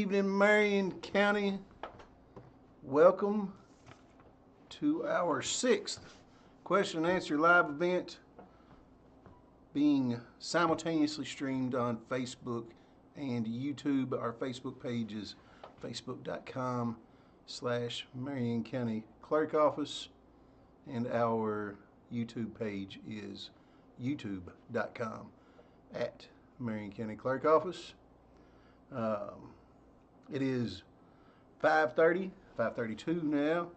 evening, Marion County. Welcome to our 6th question and answer live event being simultaneously streamed on Facebook and YouTube. Our Facebook page is facebook.com/Marion County Clerk Office, and our YouTube page is youtube.com/Marion County Clerk Office. It is 5:32 now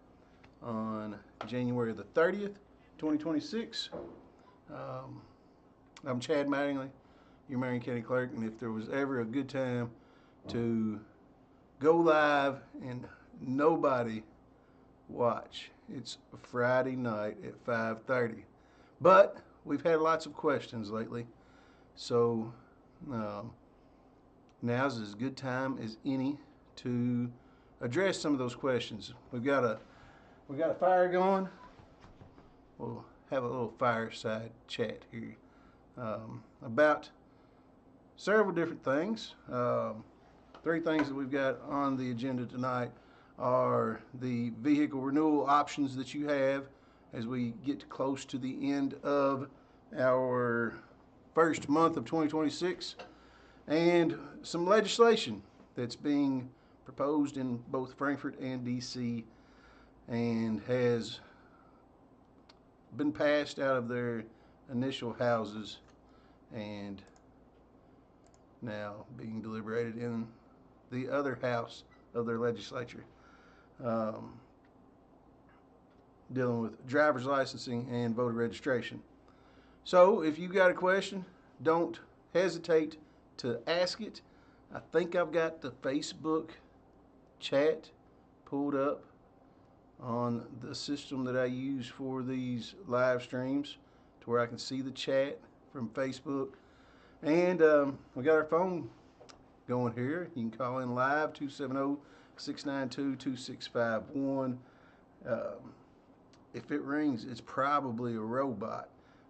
on January the 30th, 2026. I'm Chad Mattingly, your Marion County Clerk, and if there was ever a good time to go live and nobody watch, it's Friday night at 5:30. But we've had lots of questions lately, so now's as good time as any to address some of those questions. We got a fire going. We'll have a little fireside chat here about several different things. 3 things that we've got on the agenda tonight are the vehicle renewal options that you have as we get close to the end of our first month of 2026, and some legislation that's being proposed in both Frankfort and DC and has been passed out of their initial houses and now being deliberated in the other house of their legislature, dealing with driver's licensing and voter registration. So if you got a question, don't hesitate to ask it. I think I've got the Facebook chat pulled up on the system that I use for these live streams to where I can see the chat from Facebook. And we got our phone going here. You can call in live, 270-692-2651. If it rings, it's probably a robot.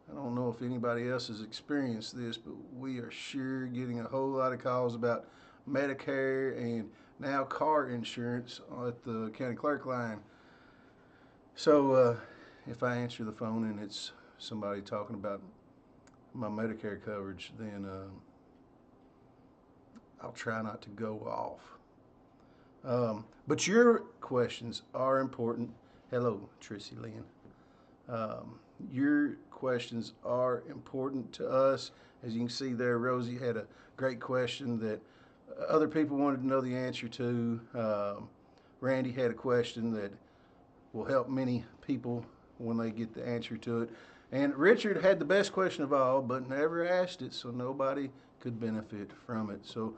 I don't know if anybody else has experienced this, but we are sure getting a whole lot of calls about Medicare and now car insurance at the county clerk line. So if I answer the phone and it's somebody talking about my Medicare coverage, then I'll try not to go off. But your questions are important. Hello, Trissy Lynn. Your questions are important to us. As you can see there, Rosie had a great question that other people wanted to know the answer to. Randy had a question that will help many people when they get the answer to it. And Richard had the best question of all, but never asked it, so nobody could benefit from it. So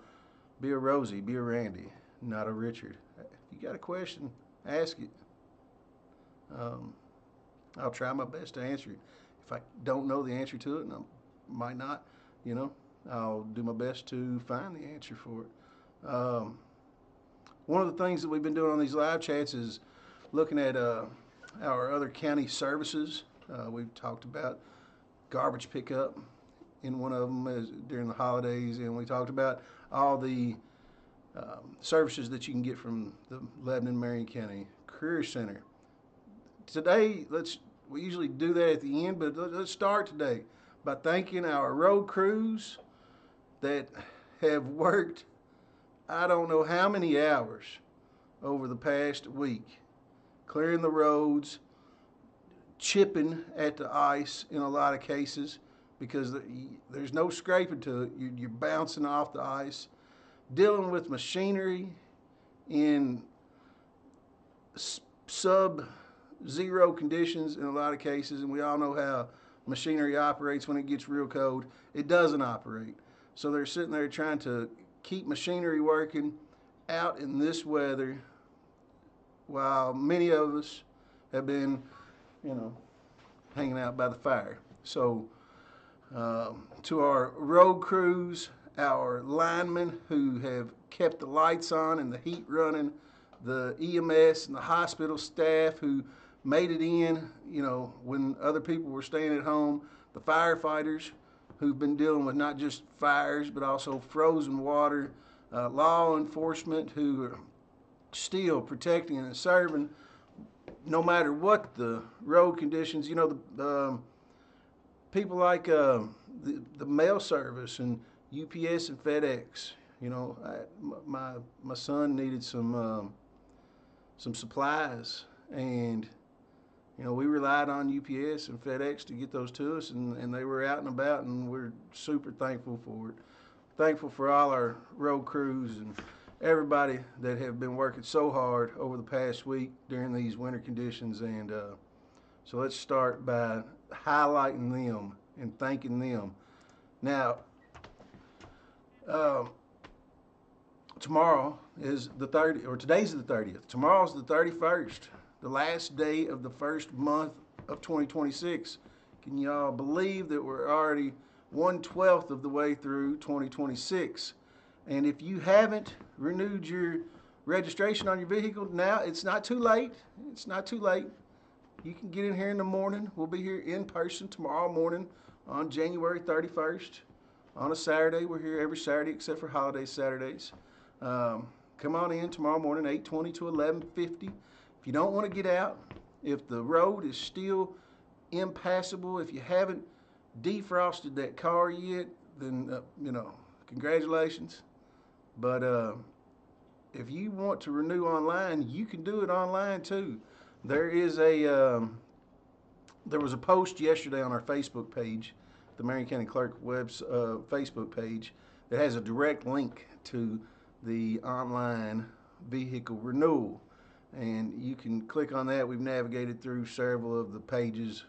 be a Rosie, be a Randy, not a Richard. If you got a question, ask it. I'll try my best to answer it. If I don't know the answer to it, and I might not, I'll do my best to find the answer for it. One of the things that we've been doing on these live chats is looking at our other county services. We've talked about garbage pickup in one of them during the holidays, and we talked about all the services that you can get from the Lebanon-Marion County Career Center. Today, we usually do that at the end, but let's start today by thanking our road crews that have worked I don't know how many hours over the past week, clearing the roads, chipping at the ice in a lot of cases because there's no scraping to it. You're bouncing off the ice, dealing with machinery in sub-zero conditions in a lot of cases, and we all know how machinery operates when it gets real cold. It doesn't operate. So they're sitting there trying to keep machinery working out in this weather while many of us have been, hanging out by the fire. So to our road crews, our linemen who have kept the lights on and the heat running, the EMS and the hospital staff who made it in, when other people were staying at home, the firefighters who've been dealing with not just fires but also frozen water, law enforcement who are still protecting and serving no matter what the road conditions. You know, the people like the mail service and UPS and FedEx. You know, my son needed some supplies, and you know we relied on UPS and FedEx to get those to us, and they were out and about, and we're super thankful for it. Thankful for all our road crews and everybody that have been working so hard over the past week during these winter conditions. And so let's start by highlighting them and thanking them. Now, tomorrow is the 30th, or today's the 30th. Tomorrow's the 31st, the last day of the first month of 2026. Can y'all believe that we're already 1/12 of the way through 2026? And if you haven't renewed your registration on your vehicle, now it's not too late. It's not too late. You can get in here in the morning. We'll be here in person tomorrow morning on January 31st. On a Saturday, we're here every Saturday except for holiday Saturdays. Come on in tomorrow morning, 8:20 to 11:50. If you don't want to get out, if the road is still impassable, if you haven't defrosted that car yet, then you know, congratulations. But if you want to renew online, you can do it online too. There is there was a post yesterday on our Facebook page, the Marion County Clerk Facebook page, that has a direct link to the online vehicle renewal, and you can click on that. We've navigated through several of the pages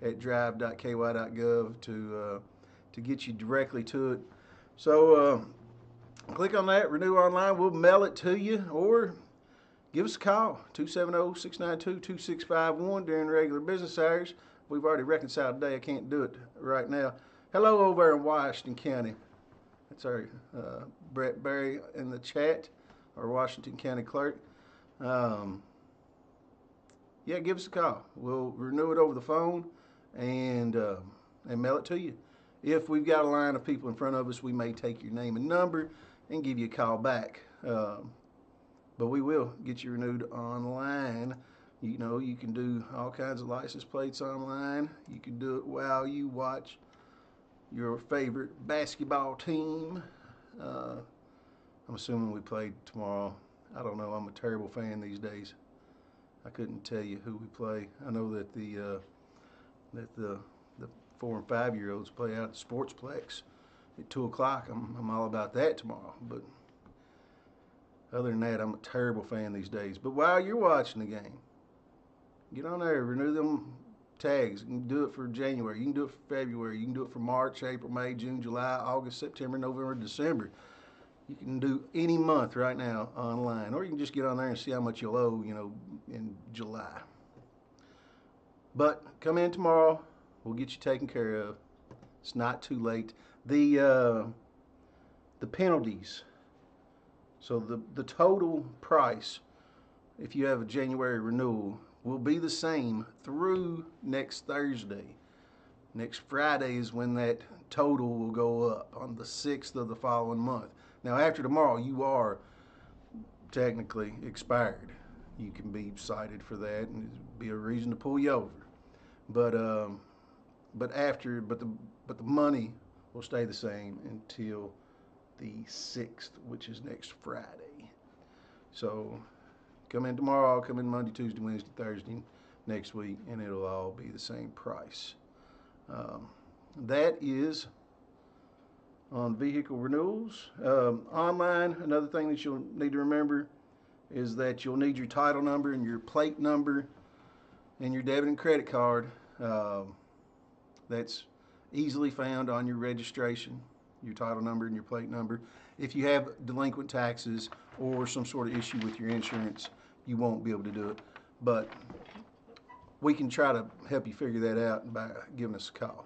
at drive.ky.gov to get you directly to it. So click on that, renew online. We'll mail it to you, or give us a call, 270-692-2651 during regular business hours. We've already reconciled today. I can't do it right now. Hello over in Washington County. That's our Brett Berry in the chat, our Washington County Clerk. Yeah, give us a call. We'll renew it over the phone and mail it to you. If we've got a line of people in front of us, we may take your name and number and give you a call back. But we will get you renewed online. You know, you can do all kinds of license plates online. You can do it while you watch your favorite basketball team. I'm assuming we played tomorrow. I don't know. I'm a terrible fan these days. I couldn't tell you who we play. I know that the 4 and 5 year olds play out at the Sportsplex at 2 o'clock. I'm all about that tomorrow. But other than that, I'm a terrible fan these days. But while you're watching the game, get on there, renew them tags. You can do it for January. You can do it for February. You can do it for March, April, May, June, July, August, September, November, December. You can do any month right now online, or you can just get on there and see how much you'll owe, you know, in July. But come in tomorrow. We'll get you taken care of. It's not too late. The penalties. So the total price, if you have a January renewal, will be the same through next Thursday. Next Friday is when that total will go up on the 6th of the following month. Now, after tomorrow, you are technically expired. You can be cited for that, and it'd be a reason to pull you over. But the money will stay the same until the 6th, which is next Friday. So come in tomorrow, come in Monday, Tuesday, Wednesday, Thursday next week, and it'll all be the same price. That is on vehicle renewals. Online, another thing that you'll need to remember is that you'll need your title number and your plate number and your debit and credit card. That's easily found on your registration, your title number and your plate number. If you have delinquent taxes or some sort of issue with your insurance, you won't be able to do it. But we can try to help you figure that out by giving us a call.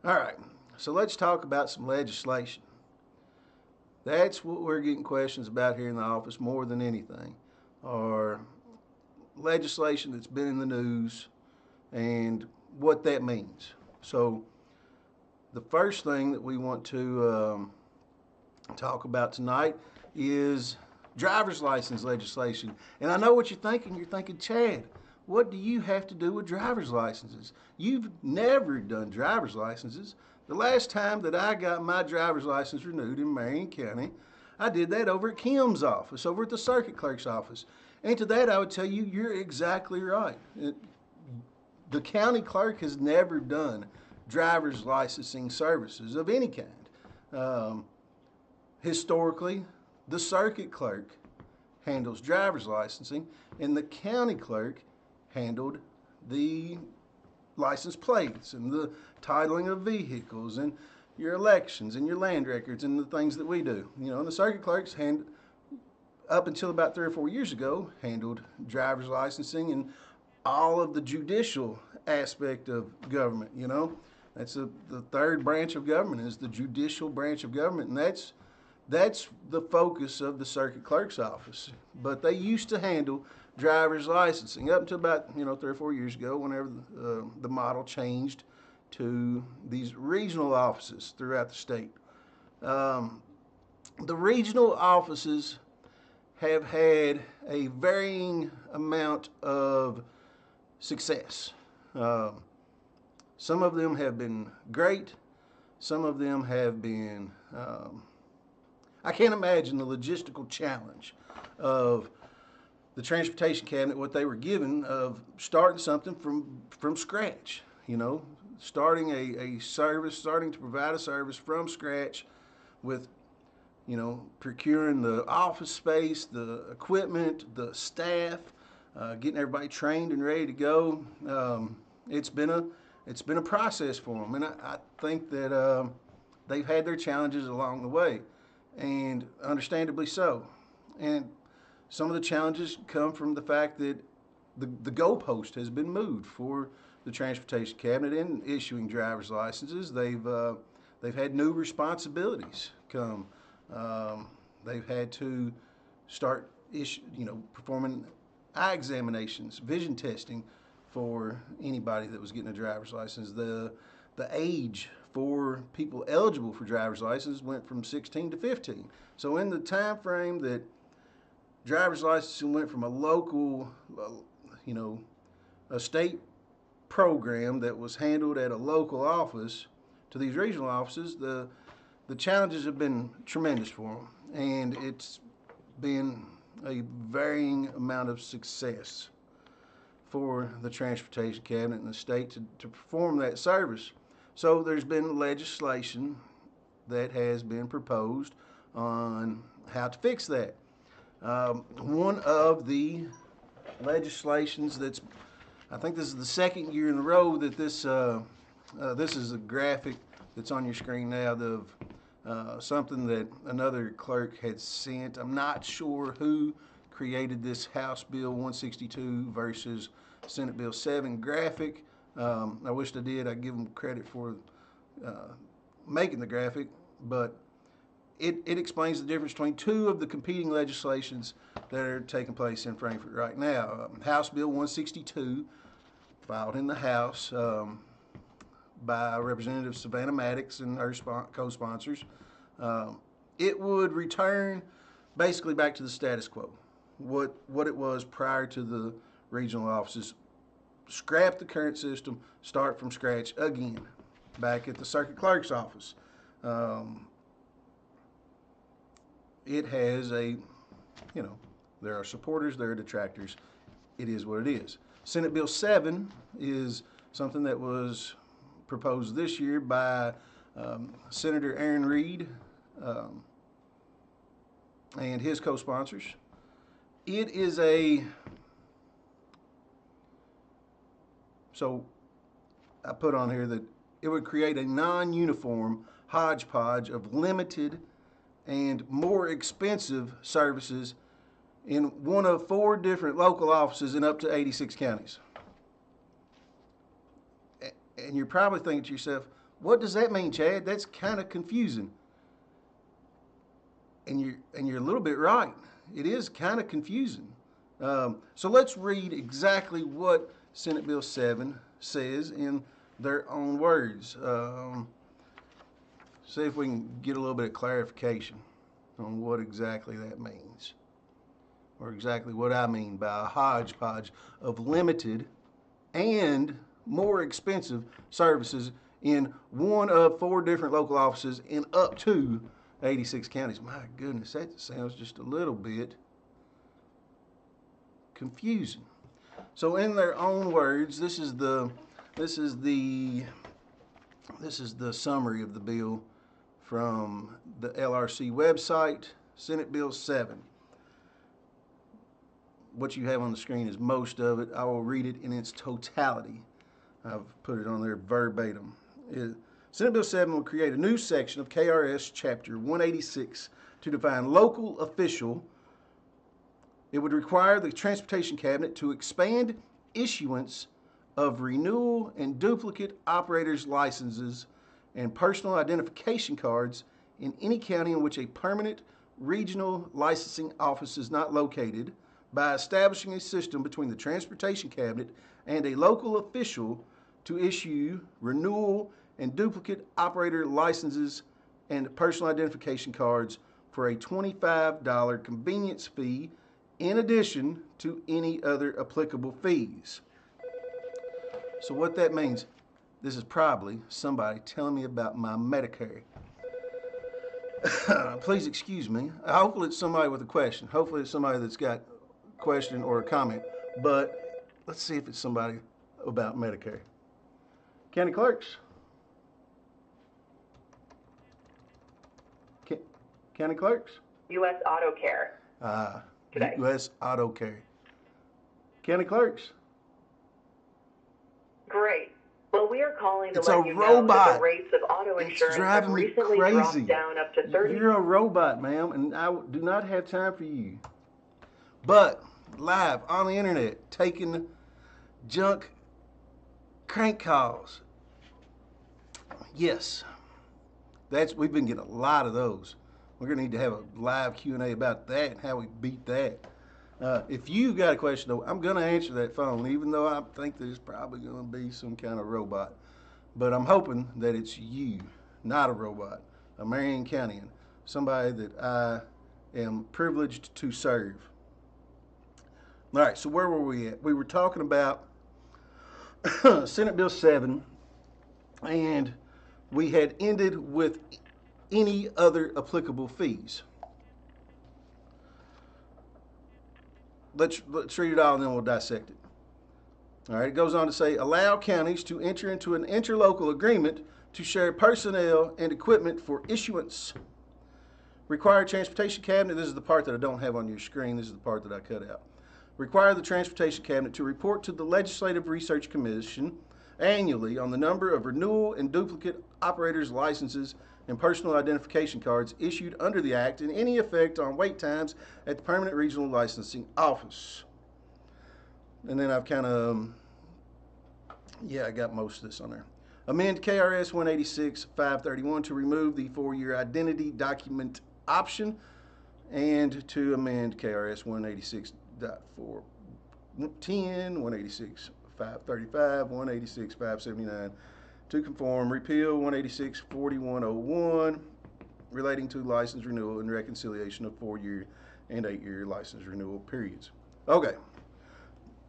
All right, so let's talk about some legislation. That's what we're getting questions about here in the office more than anything, or legislation that's been in the news and what that means. So the first thing that we want to talk about tonight is driver's license legislation. And I know what you're thinking. You're thinking, Chad, what do you have to do with driver's licenses? You've never done driver's licenses. The last time that I got my driver's license renewed in Marion County, I did that over at Kim's office, over at the circuit clerk's office. And to that, I would tell you, you're exactly right. The county clerk has never done driver's licensing services of any kind. Historically, the circuit clerk handles driver's licensing, and the county clerk handled the license plates and the titling of vehicles and your elections and your land records and the things that we do. You know, and the circuit clerks up until about 3 or 4 years ago, handled driver's licensing and all of the judicial aspect of government. You know, that's the third branch of government is the judicial branch of government, and that's the focus of the circuit clerk's office. But they used to handle driver's licensing up until about 3 or 4 years ago, whenever the model changed to these regional offices throughout the state. The regional offices have had a varying amount of success. Some of them have been great. Some of them have been, I can't imagine the logistical challenge of the transportation cabinet, what they were given of starting something from scratch, starting a service, starting to provide a service from scratch with, procuring the office space, the equipment, the staff, getting everybody trained and ready to go. It's been a process for them, and I think that they've had their challenges along the way, and understandably so. And some of the challenges come from the fact that the goalpost has been moved for the transportation cabinet in issuing driver's licenses. They've had new responsibilities come. They've had to start performing eye examinations, vision testing for anybody that was getting a driver's license. The age for people eligible for driver's license went from 16 to 15. So in the time frame that driver's licensing went from a local, a state program that was handled at a local office to these regional offices, the challenges have been tremendous for them, and it's been a varying amount of success for the transportation cabinet and the state to perform that service. So there's been legislation that has been proposed on how to fix that. One of the legislations I think this is the second year in a row that this is a graphic that's on your screen now of something that another clerk had sent. I'm not sure who created this House Bill 162 versus Senate Bill 7 graphic. I wished I did. I'd give them credit for making the graphic, but it explains the difference between two of the competing legislations that are taking place in Frankfort right now. House Bill 162, filed in the House by Representative Savannah Maddox and her co-sponsors. It would return basically back to the status quo, what it was prior to the regional offices. Scrap the current system, start from scratch again, back at the circuit clerk's office. It has there are supporters, there are detractors. It is what it is. Senate Bill 7 is something that was proposed this year by Senator Aaron Reed and his co-sponsors. It is so I put on here that it would create a non-uniform hodgepodge of limited and more expensive services in one of 4 different local offices in up to 86 counties. And you're probably thinking to yourself, what does that mean, Chad? That's kind of confusing. And you're a little bit right. It is kind of confusing. So let's read exactly what Senate Bill 7 says in their own words. See if we can get a little bit of clarification. on what exactly that means, or exactly what I mean by a hodgepodge of limited and more expensive services in one of 4 different local offices in up to 86 counties. My goodness, that sounds just a little bit confusing. So, in their own words, this is the summary of the bill from the LRC website, Senate Bill 7. What you have on the screen is most of it. I will read it in its totality. I've put it on there verbatim. Senate Bill 7 will create a new section of KRS Chapter 186 to define local official. It would require the Transportation Cabinet to expand issuance of renewal and duplicate operators' licenses and personal identification cards in any county in which a permanent regional licensing office is not located, by establishing a system between the Transportation Cabinet and a local official to issue renewal and duplicate operator licenses and personal identification cards for a $25 convenience fee in addition to any other applicable fees. So what that means, this is probably somebody telling me about my Medicare. Please excuse me. Hopefully it's somebody with a question. Hopefully it's somebody that's got a question or a comment. But let's see if it's somebody about Medicare. County clerks? County clerks? U.S. Auto Care. Today. U.S. Auto Care. County clerks? Great. Well, we are calling to It's let a you robot. know that the rates of auto insurance have recently dropped down up to 30%. You're a robot, ma'am, and I do not have time for you. But live on the internet, taking junk crank calls. Yes, we've been getting a lot of those. We're gonna need to have a live Q&A about that and how we beat that. If you've got a question, though, I'm going to answer that phone, even though I think there's probably going to be some kind of robot. But I'm hoping that it's you, not a robot, a Marion Countian, somebody that I am privileged to serve. All right, so where were we at? We were talking about Senate Bill 7, and we had ended with any other applicable fees. Let's read it all and then we'll dissect it. All right, it goes on to say, allow counties to enter into an interlocal agreement to share personnel and equipment for issuance. Require Transportation Cabinet, this is the part that I don't have on your screen, this is the part that I cut out. Require the Transportation Cabinet to report to the Legislative Research Commission annually on the number of renewal and duplicate operators' licenses and personal identification cards issued under the Act and any effect on wait times at the Permanent Regional Licensing Office. And then I've kind of, I got most of this on there. Amend KRS 186-531 to remove the for-year identity document option and to amend KRS 186.410, 186-535, 186-579 to conform, repeal 186-4101 relating to license renewal and reconciliation of 4-year and 8-year license renewal periods. Okay,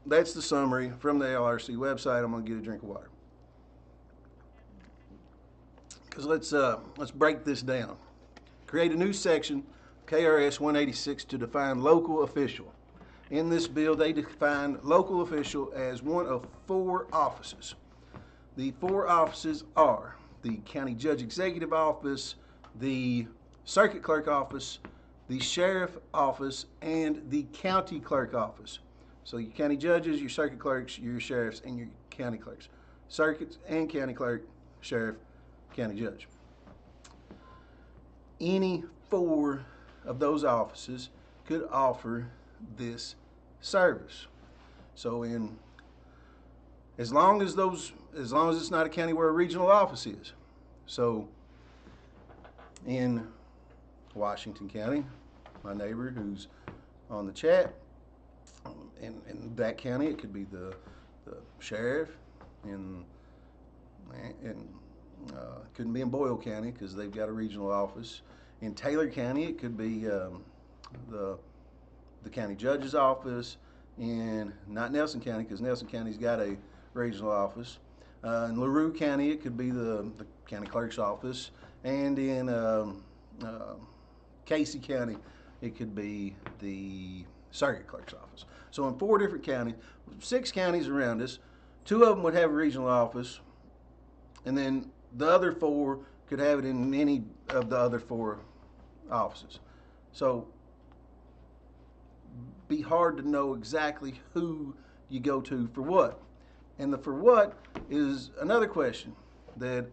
that's the summary from the LRC website. I'm going to get a drink of water. Because let's break this down. Create a new section, KRS 186, to define local official. In this bill, they define local official as one of 4 offices. The 4 offices are the County Judge Executive Office, the Circuit Clerk Office, the Sheriff Office, and the County Clerk Office. So your county judges, your circuit clerks, your sheriffs, and your county clerks. Circuits and county clerk, sheriff, county judge. Any 4 of those offices could offer this service. So as long as it's not a county where a regional office is. So in Washington County, my neighbor who's on the chat, in that county it could be the sheriff, couldn't be in Boyle County because they've got a regional office. In Taylor County, it could be the county judge's office. In not Nelson County, because Nelson County's got a regional office. In LaRue County, it could be the county clerk's office, and in Casey County, it could be the circuit clerk's office. So in 4 different counties, 6 counties around us, 2 of them would have a regional office, and then the other 4 could have it in any of the other 4 offices. So be hard to know exactly who you go to for what. And the for what is another question that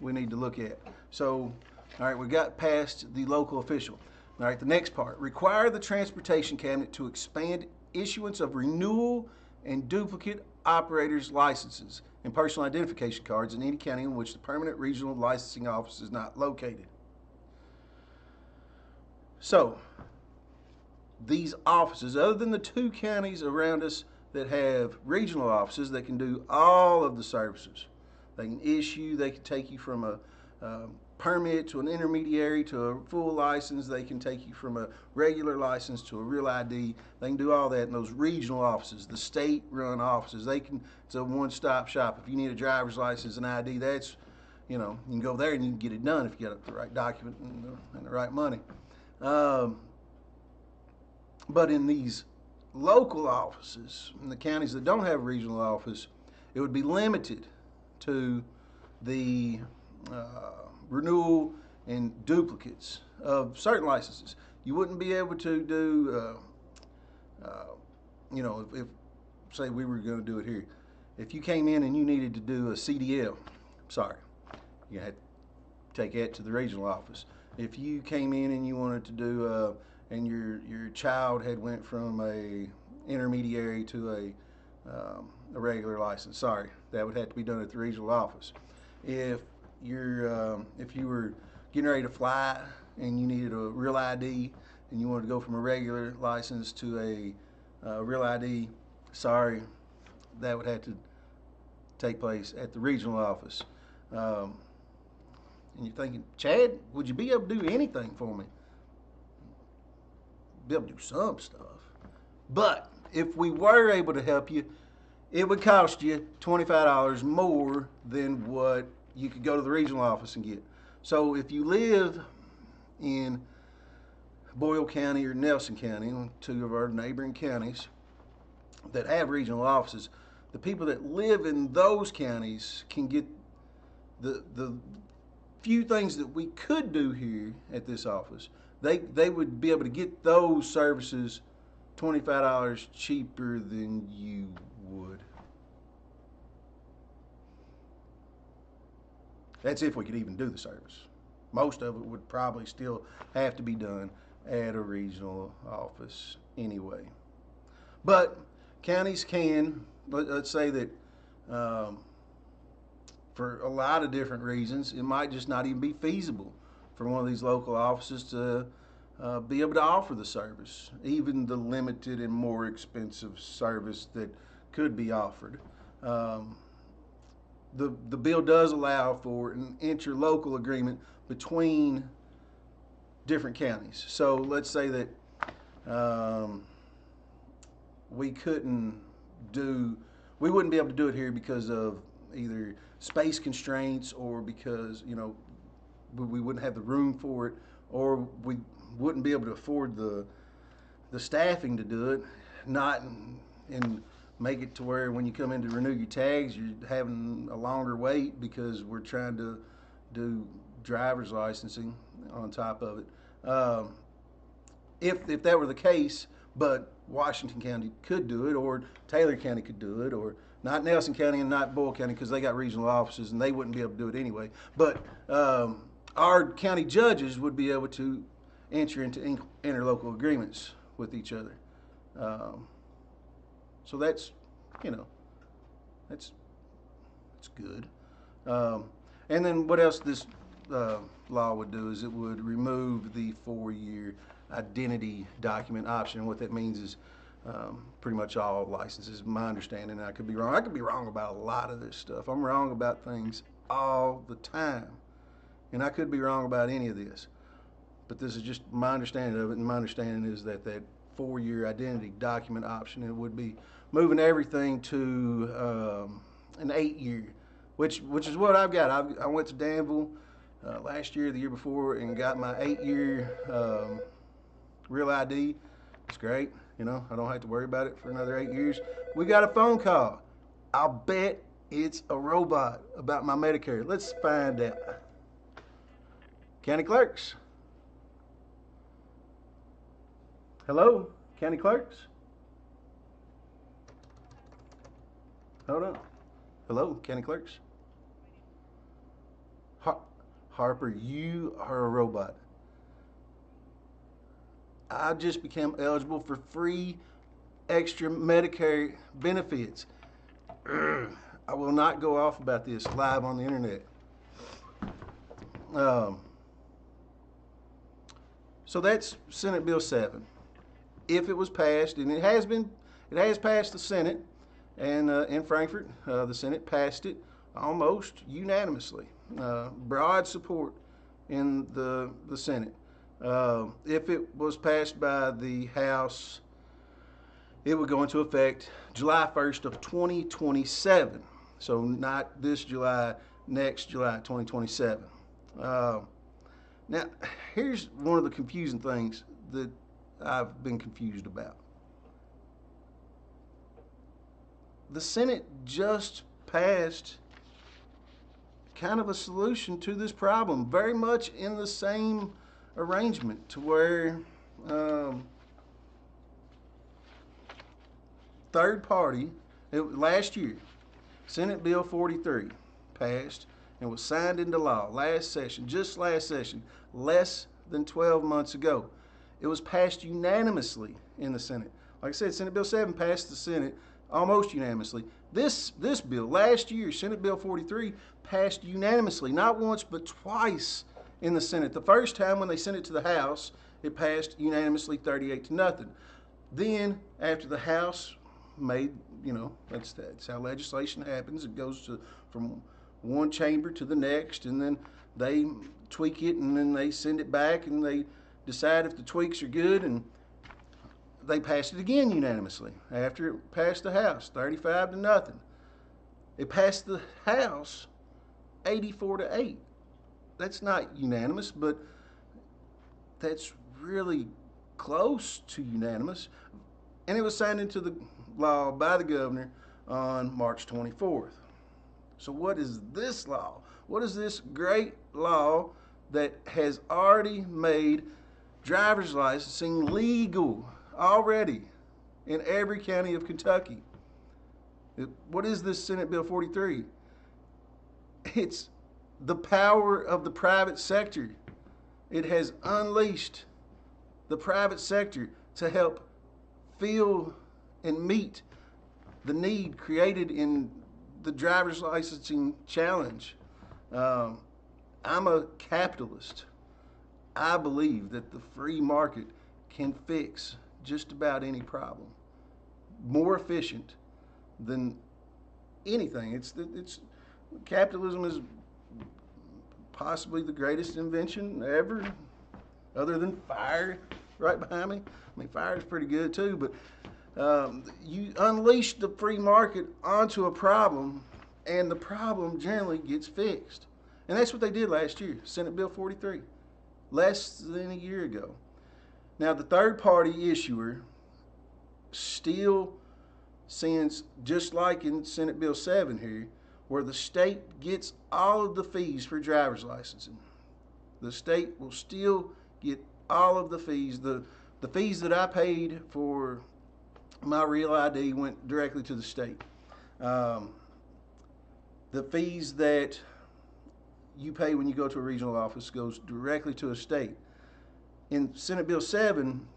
we need to look at. So, all right, we got past the local official. All right, the next part. Require the Transportation Cabinet to expand issuance of renewal and duplicate operators licenses and personal identification cards in any county in which the permanent regional licensing office is not located. So, these offices, other than the 2 counties around us that have regional offices that can do all of the services, they can issue, they can take you from a permit to an intermediary to a full license, they can take you from a regular license to a real ID, they can do all that in those regional offices, the state-run offices. It's a one-stop shop. If you need a driver's license and ID, that's, you can go there and you can get it done if you got the right document and the right money. But in these local offices, in the counties that don't have a regional office, it would be limited to the renewal and duplicates of certain licenses. You wouldn't be able to do, if say we were going to do it here, if you came in and you needed to do a CDL, sorry, you had to take that to the regional office. If you came in and you wanted to do and your child had went from a intermediary to a regular license, sorry, that would have to be done at the regional office. If you were getting ready to fly and you needed a real ID and you wanted to go from a regular license to a real ID, sorry, that would have to take place at the regional office. And you're thinking, Chad, would you be able to do anything for me? Be able to do some stuff. But if we were able to help you, it would cost you $25 more than what you could go to the regional office and get. So if you live in Boyle County or Nelson County, 2 of our neighboring counties that have regional offices, the people that live in those counties can get the few things that we could do here at this office. They would be able to get those services $25 cheaper than you would. That's if we could even do the service. Most of it would probably still have to be done at a regional office anyway. But counties can, let's say that for a lot of different reasons, it might just not even be feasible for one of these local offices to be able to offer the service, even the limited and more expensive service that could be offered. The bill does allow for an interlocal agreement between different counties. So let's say that we wouldn't be able to do it here because of either space constraints or because we wouldn't have the room for it, or we wouldn't be able to afford the staffing to do it, not and make it to where when you come in to renew your tags, you're having a longer wait because we're trying to do driver's licensing on top of it. If that were the case, but Washington County could do it, or Taylor County could do it, or not Nelson County and not Boyle County because they got regional offices and they wouldn't be able to do it anyway. But our county judges would be able to enter into interlocal agreements with each other. So that's good. And then what else this law would do is it would remove the 4-year identity document option. What that means is pretty much all licenses, my understanding. I could be wrong. I could be wrong about a lot of this stuff. I'm wrong about things all the time, and I could be wrong about any of this. but this is just my understanding of it, and my understanding is that that 4-year identity document option, it would be moving everything to an 8-year, which is what I've got. I went to Danville last year, the year before, and got my 8-year real ID. It's great. You know, I don't have to worry about it for another 8 years. We got a phone call. I'll bet it's a robot about my Medicare. Let's find out. County clerks. Hello, county clerks. Hold on. Hello, county clerks. Harper, you are a robot. I just became eligible for free extra Medicare benefits. I will not go off about this live on the internet. So that's Senate Bill 7. If it was passed, and it has passed the Senate, and in Frankfort, the Senate passed it almost unanimously. Broad support in the Senate. If it was passed by the House, it would go into effect July 1st of 2027. So not this July, next July 2027. Now, here's one of the confusing things that I've been confused about. The Senate just passed kind of a solution to this problem, very much in the same arrangement, to where third party, last year, Senate Bill 43 passed and was signed into law last session, just last session, less than 12 months ago. It was passed unanimously in the Senate. Like I said, Senate Bill 7 passed the Senate almost unanimously. This bill, last year, Senate Bill 43, passed unanimously, not once but twice in the Senate. The first time when they sent it to the House, it passed unanimously 38-0. Then, after the House made, you know, that's how legislation happens. It goes from one chamber to the next, and then they tweak it, and then they send it back, and they decide if the tweaks are good, and they passed it again unanimously after it passed the House, 35-0. It passed the House 84-8. That's not unanimous, but that's really close to unanimous. And it was signed into the law by the governor on March 24th. So what is this law? What is this great law that has already made driver's licensing legal already in every county of Kentucky? What is this Senate Bill 43? It's the power of the private sector. It has unleashed the private sector to help fill and meet the need created in the driver's licensing challenge. I'm a capitalist. I believe that the free market can fix just about any problem. More efficient than anything. It's capitalism is possibly the greatest invention ever, other than fire right behind me. I mean, fire is pretty good too, but you unleash the free market onto a problem, and the problem generally gets fixed. And that's what they did last year, Senate Bill 43, less than a year ago. Now, the third-party issuer still sends, just like in Senate Bill 7 here, where the state gets all of the fees for driver's licensing. The state will still get all of the fees. The fees that I paid for my real ID went directly to the state. The fees that you pay when you go to a regional office goes directly to a state. In Senate Bill 7,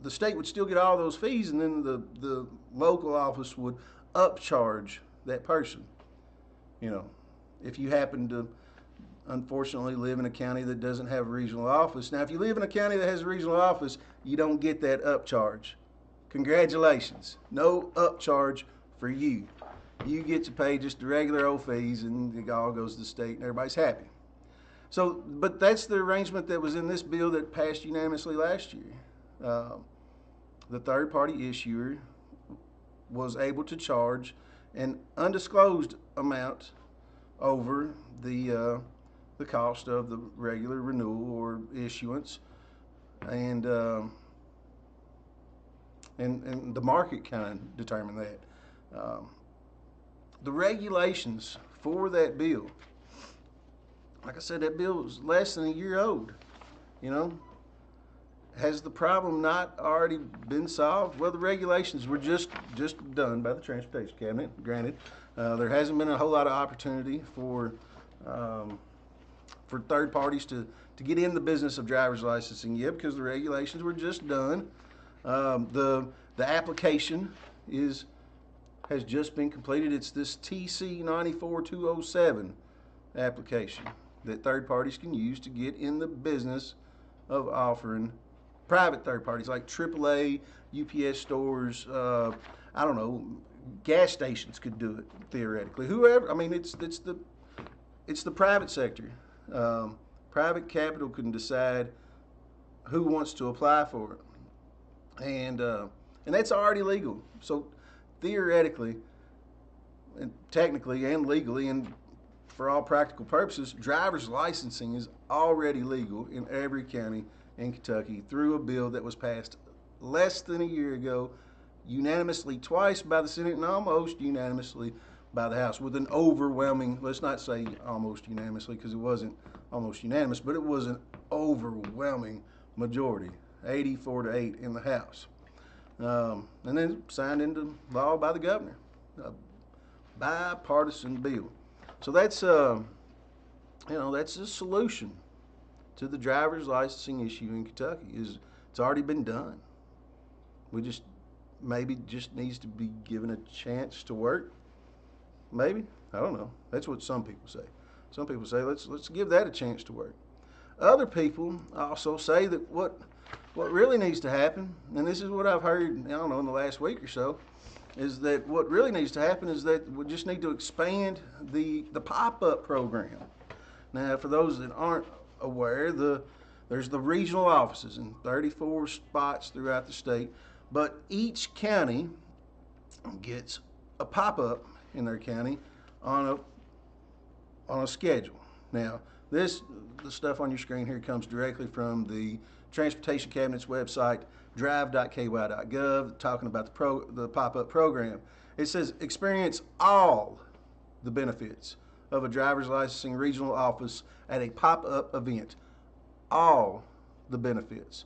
the state would still get all those fees, and then the local office would upcharge that person. You know, if you happen to unfortunately live in a county that doesn't have a regional office. Now, if you live in a county that has a regional office, you don't get that upcharge. Congratulations. No upcharge for you. You get to pay just the regular old fees, and it all goes to the state, and everybody's happy. So, but that's the arrangement that was in this bill that passed unanimously last year. The third party issuer was able to charge an undisclosed amount over the cost of the regular renewal or issuance, and and the market kind of determined that. The regulations for that bill, like I said, that bill is less than a year old. You know, has the problem not already been solved? Well, the regulations were just done by the Transportation Cabinet. Granted, there hasn't been a whole lot of opportunity for third parties to get in the business of driver's licensing yet, because the regulations were just done. The application has just been completed. It's this TC 94207 application that third parties can use to get in the business of offering private third parties like AAA, UPS stores, I don't know, gas stations could do it theoretically. Whoever, I mean, it's the private sector. Private capital can decide who wants to apply for it, and that's already legal. So theoretically, and technically, and legally, and for all practical purposes, driver's licensing is already legal in every county in Kentucky through a bill that was passed less than a year ago, unanimously twice by the Senate and almost unanimously by the House, with an overwhelming, let's not say almost unanimously because it wasn't almost unanimous, but it was an overwhelming majority, 84-8 in the House. And then signed into law by the governor. A bipartisan bill. So that's that's a solution to the driver's licensing issue in Kentucky. It's already been done. We just needs to be given a chance to work. Maybe, I don't know. That's what some people say. Some people say let's give that a chance to work. Other people also say that what really needs to happen, and this is what I've heard, I don't know, in the last week or so, is that what really needs to happen is that we just need to expand the pop-up program. Now, for those that aren't aware, there's the regional offices in 34 spots throughout the state, but each county gets a pop-up in their county on a schedule. Now, the stuff on your screen here comes directly from the Transportation Cabinet's website, drive.ky.gov, talking about the pop-up program. It says experience all the benefits of a driver's licensing regional office at a pop-up event. All the benefits,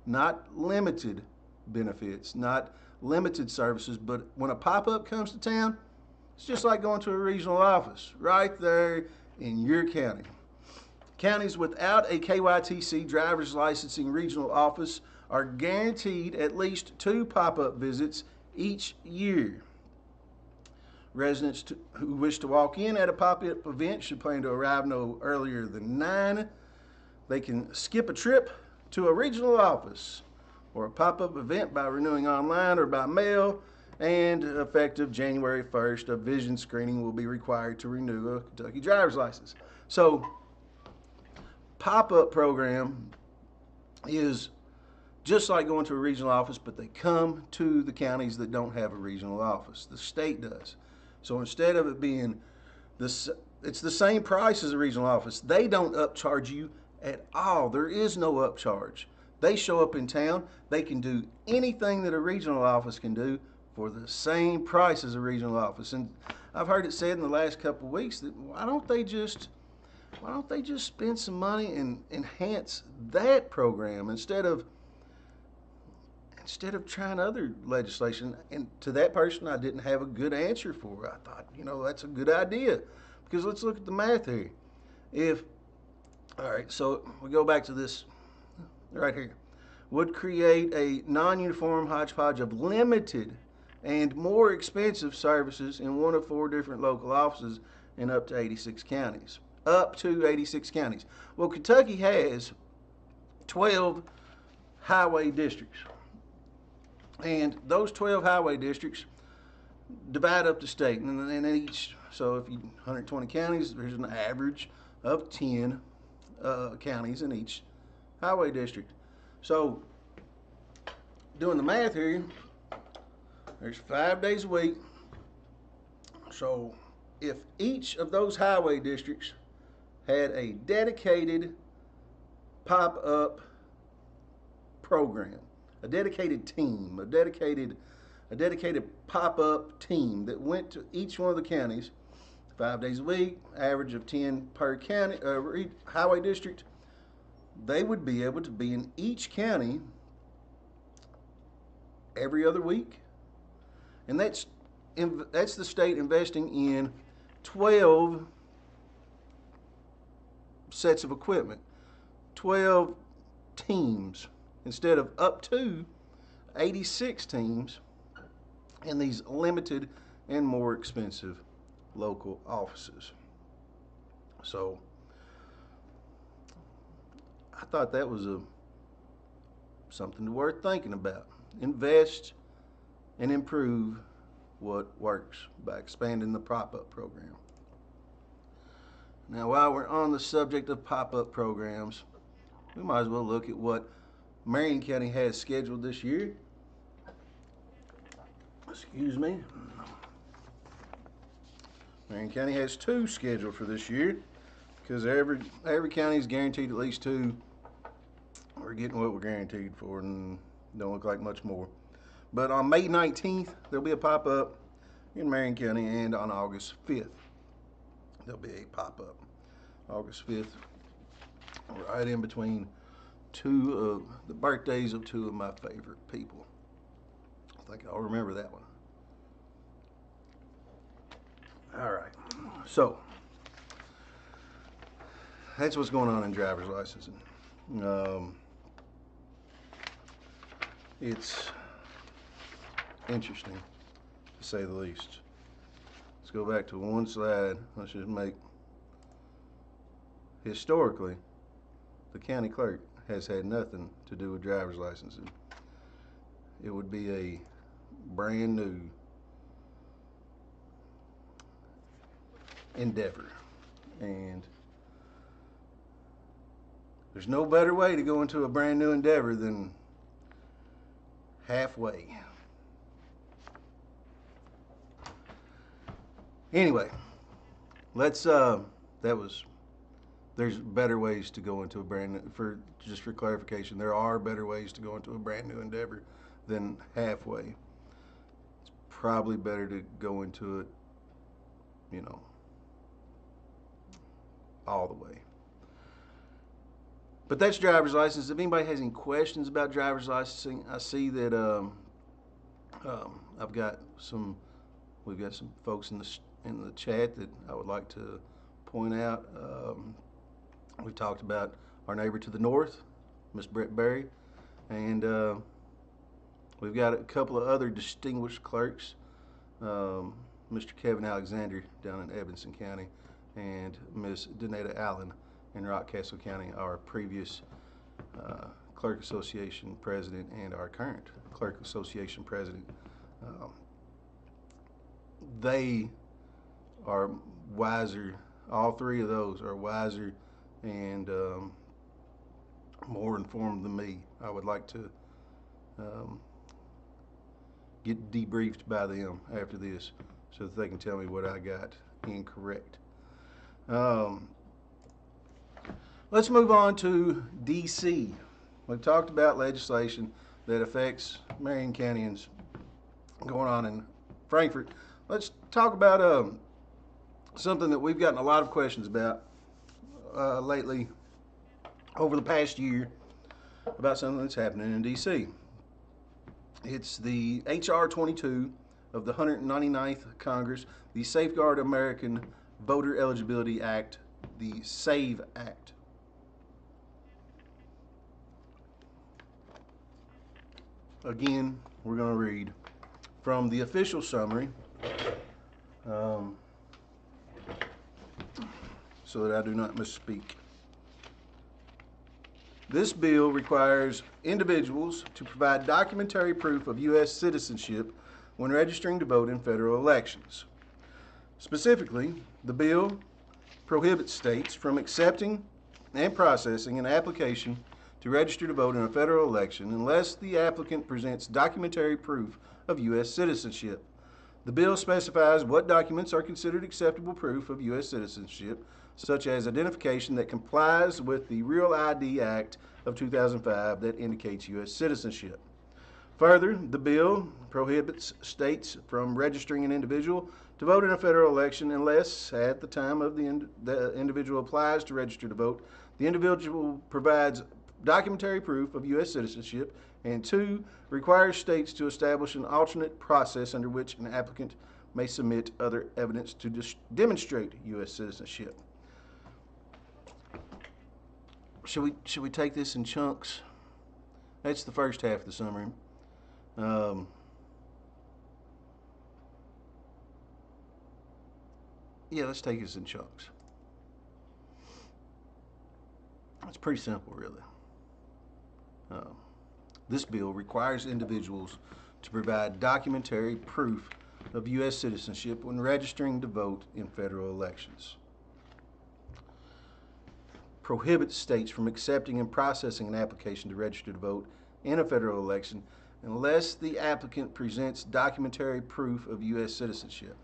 not limited benefits, not limited services, but when a pop-up comes to town, it's just like going to a regional office right there in your county. Counties without a KYTC driver's licensing regional office are guaranteed at least 2 pop-up visits each year. Residents who wish to walk in at a pop-up event should plan to arrive no earlier than 9. They can skip a trip to a regional office or a pop-up event by renewing online or by mail, and effective January 1st, a vision screening will be required to renew a Kentucky driver's license. So, pop-up program is just like going to a regional office, but they come to the counties that don't have a regional office. The state does. So instead of it being it's the same price as a regional office. They don't upcharge you at all. There is no upcharge. They show up in town. They can do anything that a regional office can do for the same price as a regional office. And I've heard it said in the last couple of weeks that why don't they just spend some money and enhance that program instead of trying other legislation? And to that person, I didn't have a good answer for. I thought, that's a good idea, because let's look at the math here. All right, so we go back to this right here. Would create a non-uniform hodgepodge of limited and more expensive services in one of 4 different local offices in up to 86 counties. Up to 86 counties. Well, Kentucky has 12 highway districts. And those 12 highway districts divide up the state. And each, so if you 120 counties, there's an average of 10 counties in each highway district. So, doing the math here, there's 5 days a week. So, if each of those highway districts had a dedicated pop-up program, a dedicated team, a dedicated pop-up team that went to each one of the counties 5 days a week, average of 10 per county highway district, they would be able to be in each county every other week. And that's the state investing in 12 sets of equipment, 12 teams, instead of up to 86 teams in these limited and more expensive local offices. So I thought that was something worth thinking about. Invest and improve what works by expanding the pop-up program. Now, while we're on the subject of pop-up programs, we might as well look at what Marion County has scheduled this year. Excuse me. Marion County has 2 scheduled for this year, because every county is guaranteed at least 2. We're getting what we're guaranteed for, and don't look like much more. But on May 19th, there'll be a pop-up in Marion County, and on August 5th, there'll be a pop-up. August 5th, right in between the birthdays of 2 of my favorite people. I think I'll remember that one. All right, so that's what's going on in driver's licensing. It's interesting, to say the least. Let's go back to one slide. Let's just make, historically, the county clerk has had nothing to do with driver's licensing. It would be a brand new endeavor, and there's no better way to go into a brand new endeavor than halfway. Anyway, let's there's better ways to go into a brand new, just for clarification, there are better ways to go into a brand new endeavor than halfway. It's probably better to go into it, all the way. But that's driver's license. If anybody has any questions about driver's licensing, I see that we've got some folks in the chat that I would like to point out. We've talked about our neighbor to the north, Miss Brett Berry, and we've got a couple of other distinguished clerks, Mr. Kevin Alexander down in Evanston County, and Miss Donata Allen in Rockcastle County, our previous Clerk Association president and our current Clerk Association president. They are wiser. All 3 of those are wiser and more informed than me. I would like to get debriefed by them after this so that they can tell me what I got incorrect. Let's move on to D.C. We've talked about legislation that affects Marion Countyans going on in Frankfort. Let's talk about something that we've gotten a lot of questions about lately, over the past year, about something that's happening in D.C. It's the H.R. 22 of the 199th Congress, the Safeguard American Voter Eligibility Act, the SAVE Act. Again, we're going to read from the official summary so that I do not misspeak. This bill requires individuals to provide documentary proof of U.S. citizenship when registering to vote in federal elections. Specifically, the bill prohibits states from accepting and processing an application to register to vote in a federal election unless the applicant presents documentary proof of U.S. citizenship. The bill specifies what documents are considered acceptable proof of U.S. citizenship, such as identification that complies with the Real ID Act of 2005 that indicates U.S. citizenship. Further, the bill prohibits states from registering an individual to vote in a federal election unless, at the time of the individual applies to register to vote, the individual provides documentary proof of U.S. citizenship, and 2, requires states to establish an alternate process under which an applicant may submit other evidence to demonstrate U.S. citizenship. Should we take this in chunks? That's the first half of the summary. Yeah, let's take this in chunks. It's pretty simple, really. This bill requires individuals to provide documentary proof of U.S. citizenship when registering to vote in federal elections. Prohibits states from accepting and processing an application to register to vote in a federal election unless the applicant presents documentary proof of U.S. citizenship.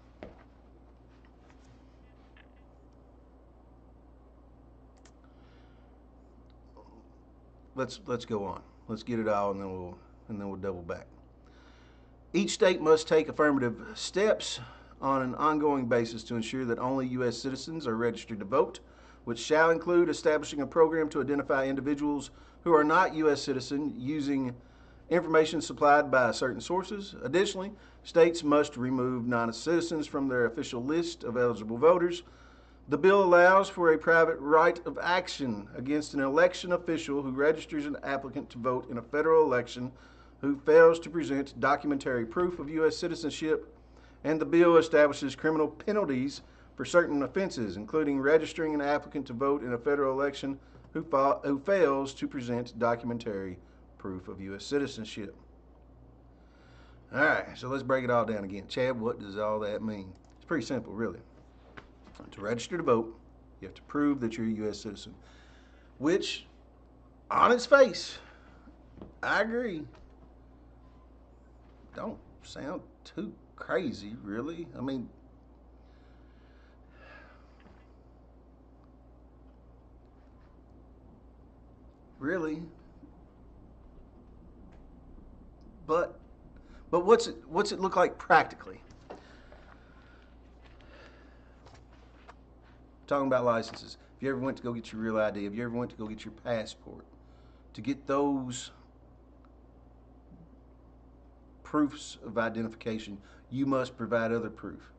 Let's go on. Let's get it all, and then we'll double back. Each state must take affirmative steps on an ongoing basis to ensure that only U.S. citizens are registered to vote, which shall include establishing a program to identify individuals who are not U.S. citizens using information supplied by certain sources. Additionally, states must remove non-citizens from their official list of eligible voters. The bill allows for a private right of action against an election official who registers an applicant to vote in a federal election who fails to present documentary proof of U.S. citizenship, and the bill establishes criminal penalties for certain offenses, including registering an applicant to vote in a federal election who fails to present documentary proof of U.S. citizenship. All right, so let's break it all down again. Chad, what does all that mean? It's pretty simple, really. To register to vote, you have to prove that you're a U.S. citizen, which, on its face, I agree, don't sound too crazy, really. I mean, really. But what's it look like practically? Talking about licenses. If you ever went to go get your real ID, if you ever went to go get your passport, to get those proofs of identification, you must provide other proof.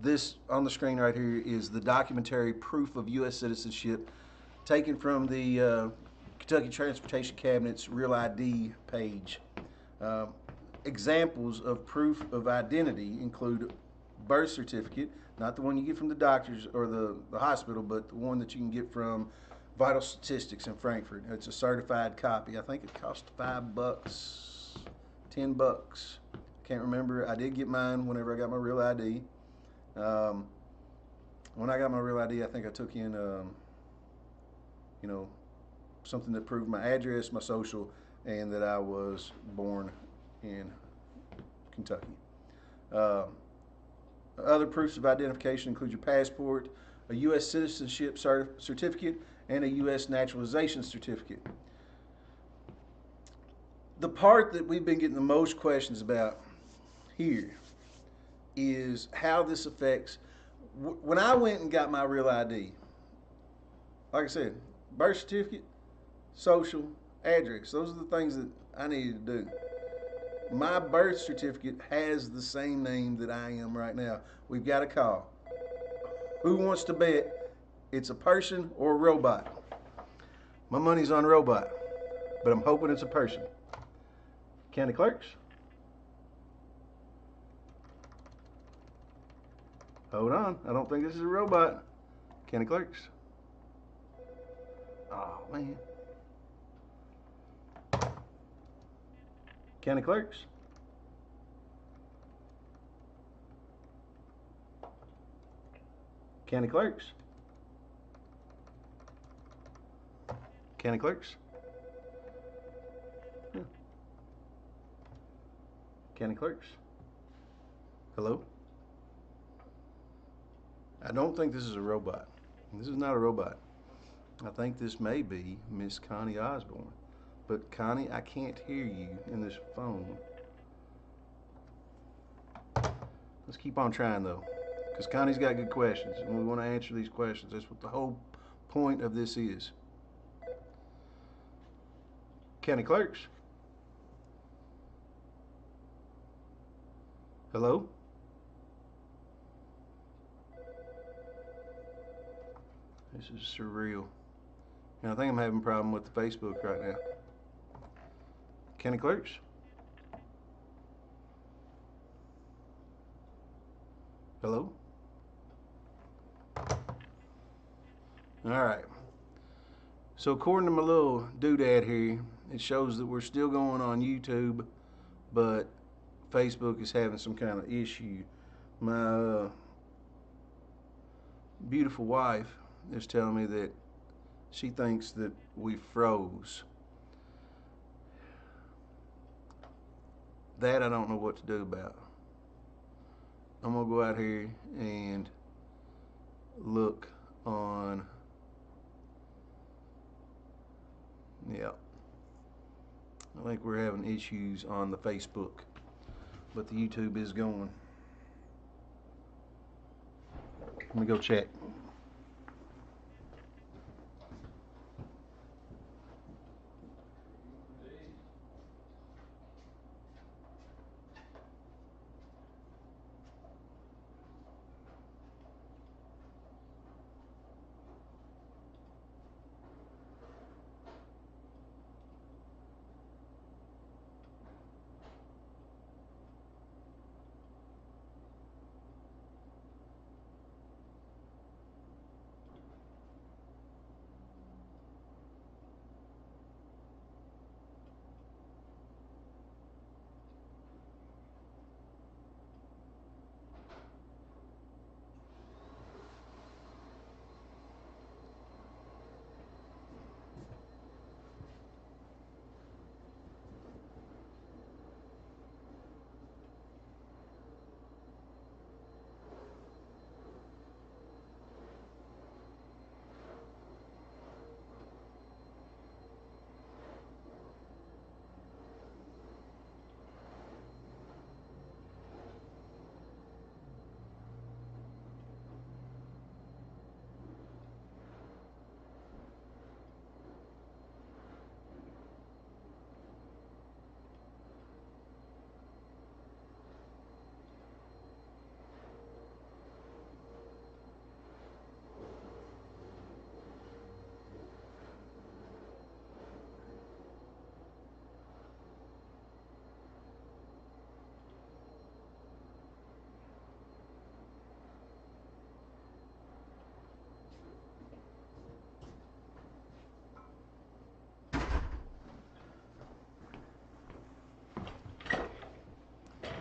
This on the screen right here is the documentary proof of U.S. citizenship taken from the Kentucky Transportation Cabinet's Real ID page. Examples of proof of identity include birth certificate, not the one you get from the doctors or the hospital, but the one that you can get from Vital Statistics in Frankfurt. It's a certified copy. I think it cost $5, $10. Can't remember. I did get mine whenever I got my real ID. When I got my real ID, I think I took in, something that proved my address, my social, and that I was born in Kentucky. Other proofs of identification include your passport, a U.S. citizenship certificate, and a U.S. naturalization certificate. The part that we've been getting the most questions about here is how this affects. When I went and got my real ID, like I said, birth certificate, social, address, those are the things that I needed to do. My birth certificate has the same name that I am right now. We've got a call. Who wants to bet it's a person or a robot? My money's on robot, but I'm hoping it's a person. County clerks? Hold on, I don't think this is a robot. County clerks? Oh, man. County clerks? County clerks? County clerks? County clerks? Hello? I don't think this is a robot. This is not a robot. I think this may be Miss Connie Osborne. But Connie, I can't hear you in this phone. Let's keep on trying though, because Connie's got good questions and we want to answer these questions. That's what the whole point of this is. County clerks? Hello? This is surreal. And I think I'm having a problem with the Facebook right now. County clerks? Hello? Alright. So according to my little doodad here, it shows that we're still going on YouTube, but Facebook is having some kind of issue. My beautiful wife is telling me that she thinks that we froze. That I don't know what to do about. I'm gonna go out here and look on, yeah, I think we're having issues on the Facebook, but the YouTube is going. Let me go check.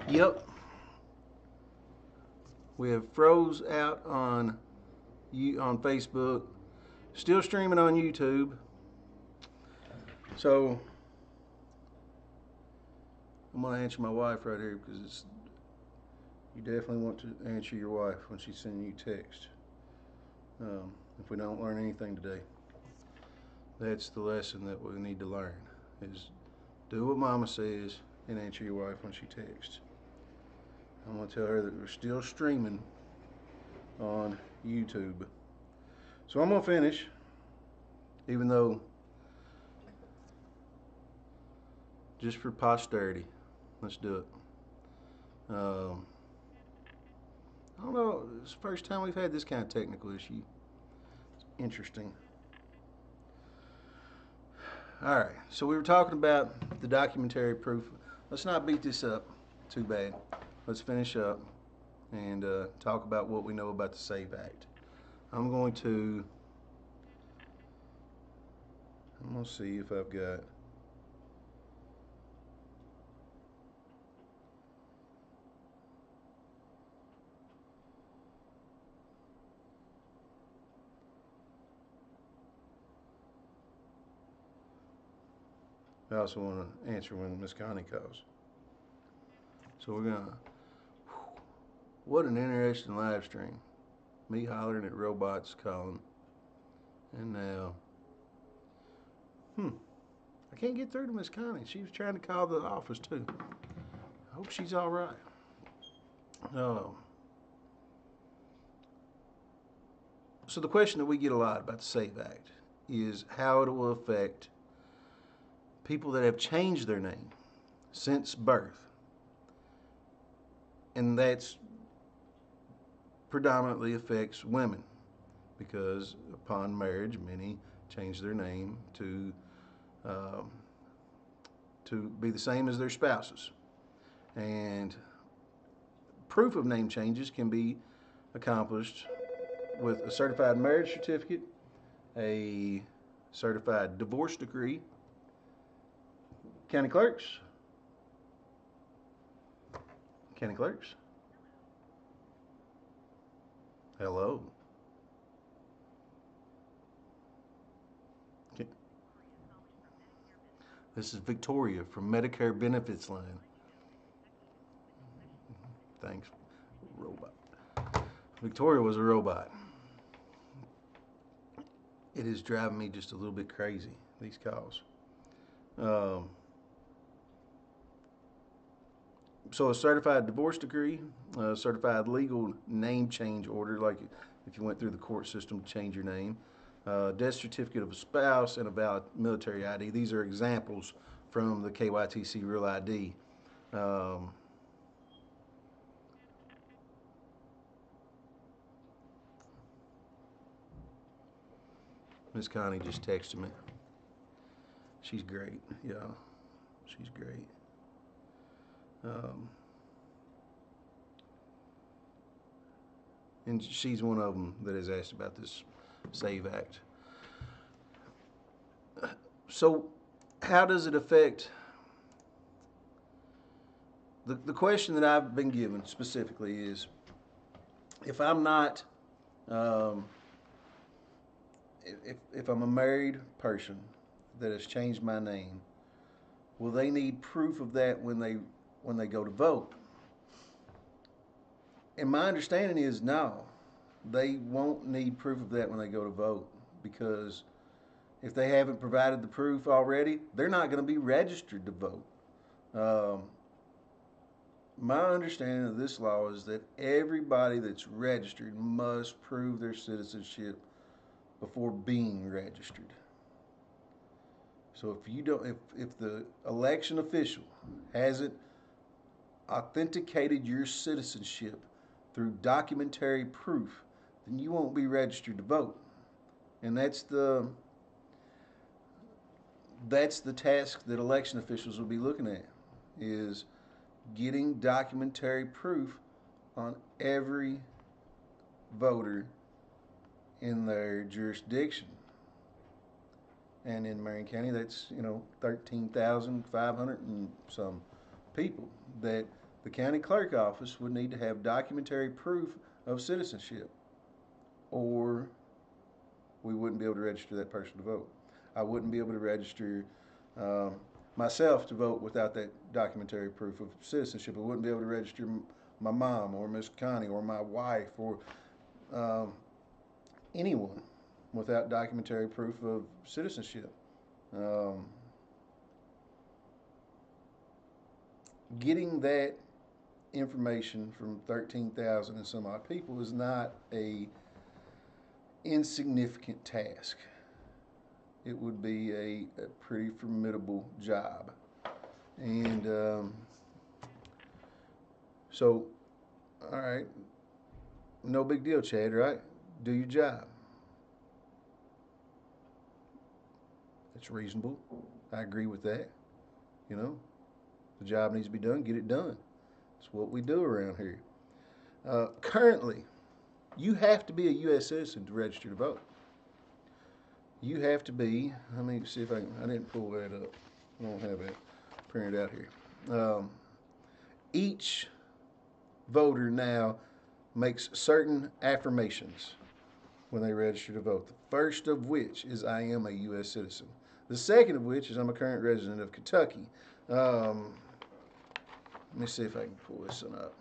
Yep. We have froze out on Facebook. Still streaming on YouTube. So I'm gonna answer my wife right here because you definitely want to answer your wife when she's sending you text. If we don't learn anything today, that's the lesson that we need to learn: is do what Mama says and answer your wife when she texts. I'm going to tell her that we're still streaming on YouTube. So I'm going to finish, even though, just for posterity. Let's do it. I don't know, it's the first time we've had this kind of technical issue. It's interesting. Alright, so we were talking about the documentary proof. Let's not beat this up too bad. Let's finish up and talk about what we know about the SAVE Act. I'm going to see if I've got I also want to answer when Miss Connie calls. So we're gonna. What an interesting live stream. Me hollering at robots calling, and now, I can't get through to Miss Connie. She was trying to call the office too. I hope she's all right. So the question that we get a lot about the SAVE Act is how it will affect people that have changed their name since birth. And that's predominantly affects women because upon marriage, many change their name to be the same as their spouses. And proof of name changes can be accomplished with a certified marriage certificate, a certified divorce decree. County clerks? County clerks? Hello? This is Victoria from Medicare Benefits Line. Thanks, robot. Victoria was a robot. It is driving me just a little bit crazy, these calls. So a certified divorce decree, a certified legal name change order, like if you went through the court system to change your name, death certificate of a spouse, and a valid military ID. These are examples from the KYTC Real ID. Miss Connie just texted me. She's great, yeah. She's great. And she's one of them that has asked about this SAVE Act. So, how does it affect? The question that I've been given specifically is, if I'm not, if I'm a married person that has changed my name, will they need proof of that when they go to vote? And my understanding is no, they won't need proof of that when they go to vote, because if they haven't provided the proof already, they're not going to be registered to vote. My understanding of this law is that everybody that's registered must prove their citizenship before being registered. So if you don't, if the election official hasn't authenticated your citizenship through documentary proof, then you won't be registered to vote. And that's the task that election officials will be looking at, is getting documentary proof on every voter in their jurisdiction. And in Marion County, that's 13,500 and some people that the County Clerk Office would need to have documentary proof of citizenship, or we wouldn't be able to register that person to vote. I wouldn't be able to register myself to vote without that documentary proof of citizenship. I wouldn't be able to register my mom or Miss Connie or my wife or anyone without documentary proof of citizenship. Getting that information from 13,000 and some odd people is not a insignificant task. It would be a pretty formidable job. And so, all right, no big deal, Chad, right? Do your job. It's reasonable. I agree with that. The job needs to be done, get it done. It's what we do around here. Currently, you have to be a U.S. citizen to register to vote. You have to be, let me see if I didn't pull that up. I don't have it printed out here. Each voter now makes certain affirmations when they register to vote. The first of which is, I am a U.S. citizen. The second of which is I'm a current resident of Kentucky. Let me see if I can pull this one up.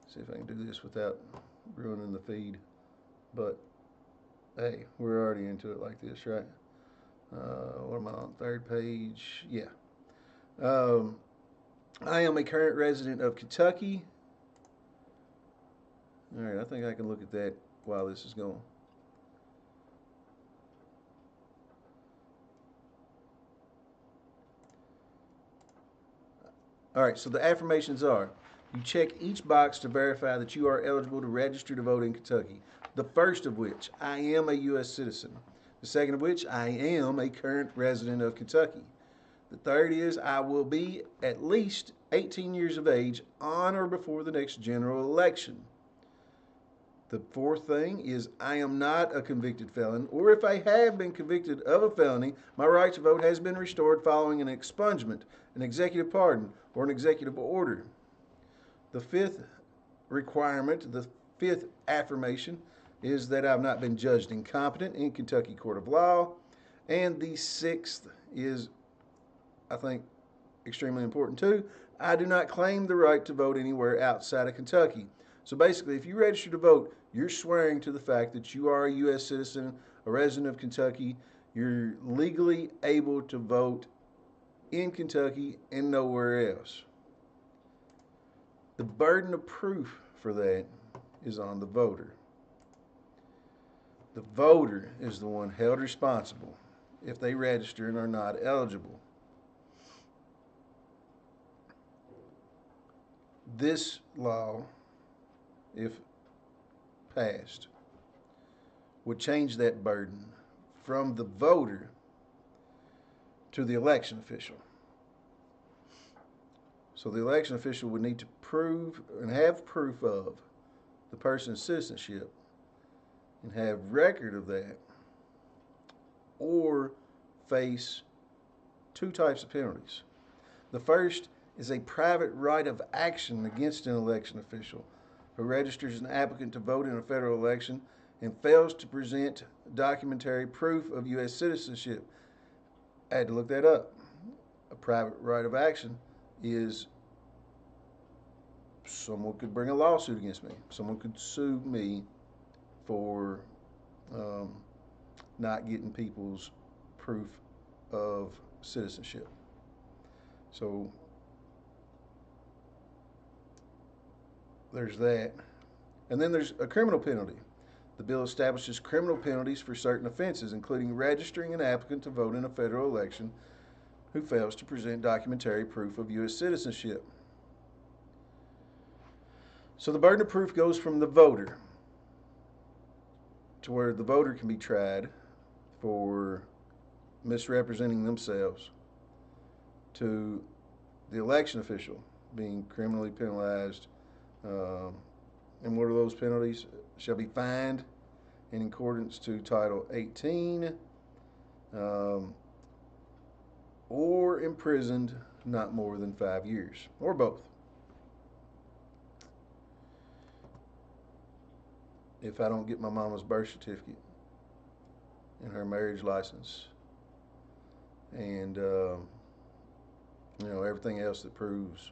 See if I can do this without ruining the feed. But hey, we're already into it like this, right? What am I on? Third page? Yeah. I am a current resident of Kentucky. All right, I think I can look at that while this is going. All right, so the affirmations are: you check each box to verify that you are eligible to register to vote in Kentucky. The first of which, I am a U.S. citizen. The second of which, I am a current resident of Kentucky. The third is, I will be at least 18 years of age on or before the next general election. The fourth thing is, I am not a convicted felon, or if I have been convicted of a felony, my right to vote has been restored following an expungement, an executive pardon, or an executive order. The fifth requirement, the fifth affirmation, is that I've not been judged incompetent in Kentucky court of law. And the sixth is, I think, extremely important too, I do not claim the right to vote anywhere outside of Kentucky. So basically, if you register to vote, you're swearing to the fact that you are a U.S. citizen, a resident of Kentucky. You're legally able to vote in Kentucky and nowhere else. The burden of proof for that is on the voter. The voter is the one held responsible if they register and are not eligible. This law, if passed, would change that burden from the voter to the election official. So the election official would need to prove and have proof of the person's citizenship and have record of that, or face two types of penalties. The first is a private right of action against an election official who registers an applicant to vote in a federal election and fails to present documentary proof of U.S. citizenship. I had to look that up. A private right of action is someone could bring a lawsuit against me. Someone could sue me for not getting people's proof of citizenship. So there's that. And then there's a criminal penalty. The bill establishes criminal penalties for certain offenses, including registering an applicant to vote in a federal election who fails to present documentary proof of U.S. citizenship. So the burden of proof goes from the voter, to where the voter can be tried for misrepresenting themselves, to the election official being criminally penalized. And what are those penalties? Shall be fined in accordance to Title 18, or imprisoned not more than 5 years, or both. If I don't get my mama's birth certificate and her marriage license and everything else that proves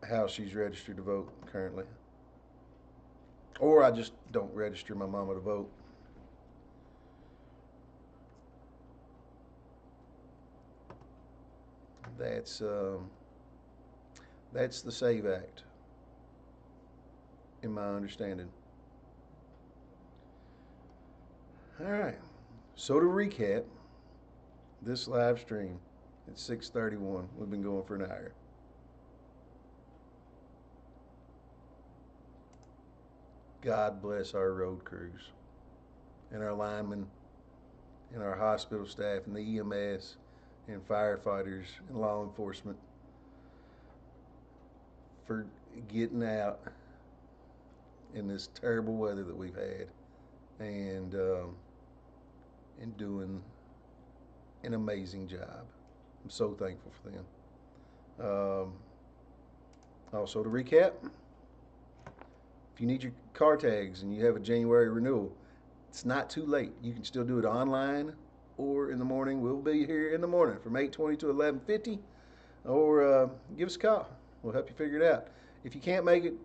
how she's registered to vote currently, or I just don't register my mama to vote. That's the SAVE Act, in my understanding. All right. So to recap, this live stream at 6:31, we've been going for an hour. God bless our road crews and our linemen and our hospital staff and the EMS and firefighters and law enforcement for getting out in this terrible weather that we've had and doing an amazing job. I'm so thankful for them. Also, to recap, if you need your car tags and you have a January renewal, It's not too late. You can still do it online or in the morning. We'll be here in the morning from 8:20 to 11:50, or give us a call. We'll help you figure it out. If you can't make it,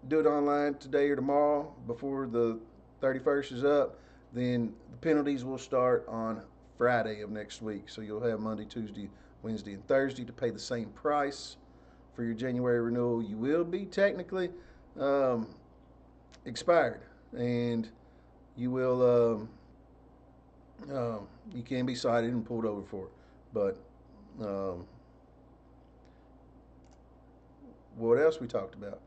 do it online today or tomorrow before the 31st is up, then the penalties will start on Friday of next week. So you'll have Monday, Tuesday, Wednesday, and Thursday to pay the same price for your January renewal. You will be technically expired, and you will you can be cited and pulled over for it. But what else we talked about?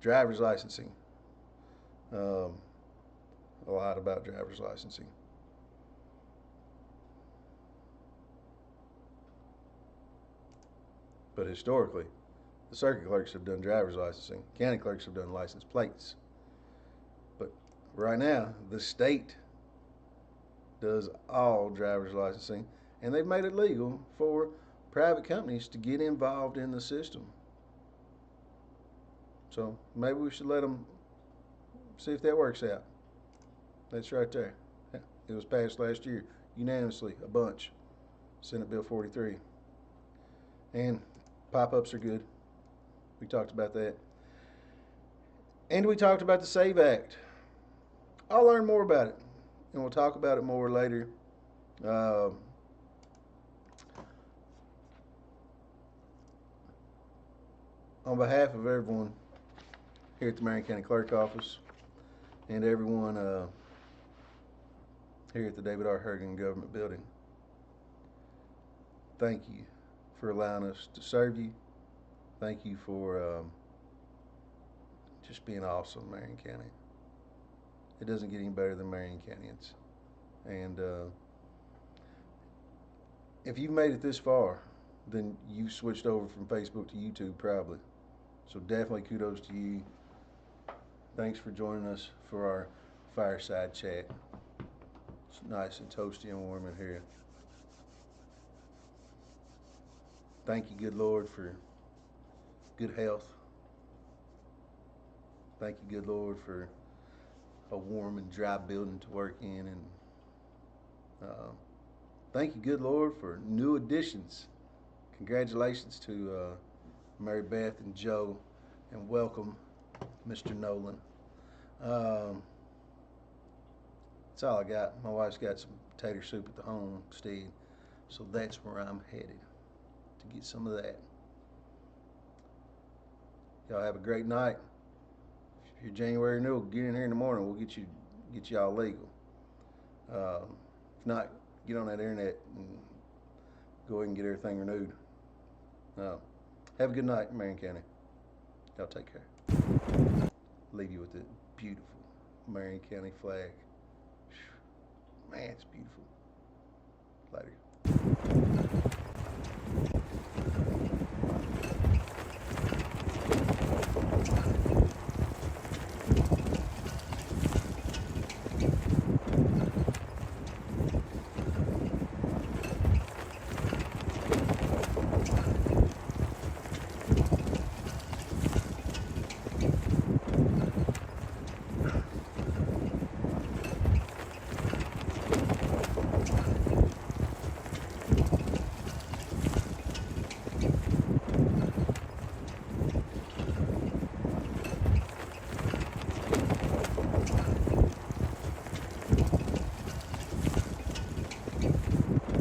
Driver's licensing. A lot about driver's licensing. But historically, the circuit clerks have done driver's licensing. County clerks have done license plates. But right now, the state does all driver's licensing, and they've made it legal for private companies to get involved in the system. So maybe we should let them see if that works out. That's right there. It was passed last year unanimously, a bunch. Senate Bill 43. And pop-ups are good. We talked about that. And we talked about the SAVE Act. I'll learn more about it, and we'll talk about it more later. On behalf of everyone here at the Marion County Clerk Office and everyone here at the David R. Hergen Government Building, thank you for allowing us to serve you. Thank you for just being awesome, Marion County. It doesn't get any better than Marion Countyans. And if you've made it this far, then you've switched over from Facebook to YouTube probably. So definitely kudos to you. Thanks for joining us for our fireside chat. It's nice and toasty and warm in here. Thank you, good Lord, for good health. Thank you, good Lord, for a warm and dry building to work in. And thank you, good Lord, for new additions. Congratulations to Mary Beth and Joe, and welcome, Mr. Nolan. That's all I got. My wife's got some tater soup at the homestead, so that's where I'm headed to get some of that. Y'all have a great night. If you're January new, get in here in the morning. We'll get y'all legal. If not, get on that internet and go ahead and get everything renewed. Have a good night, Marion County. Y'all take care. Leave you with the beautiful Marion County flag. Man, it's beautiful. Later.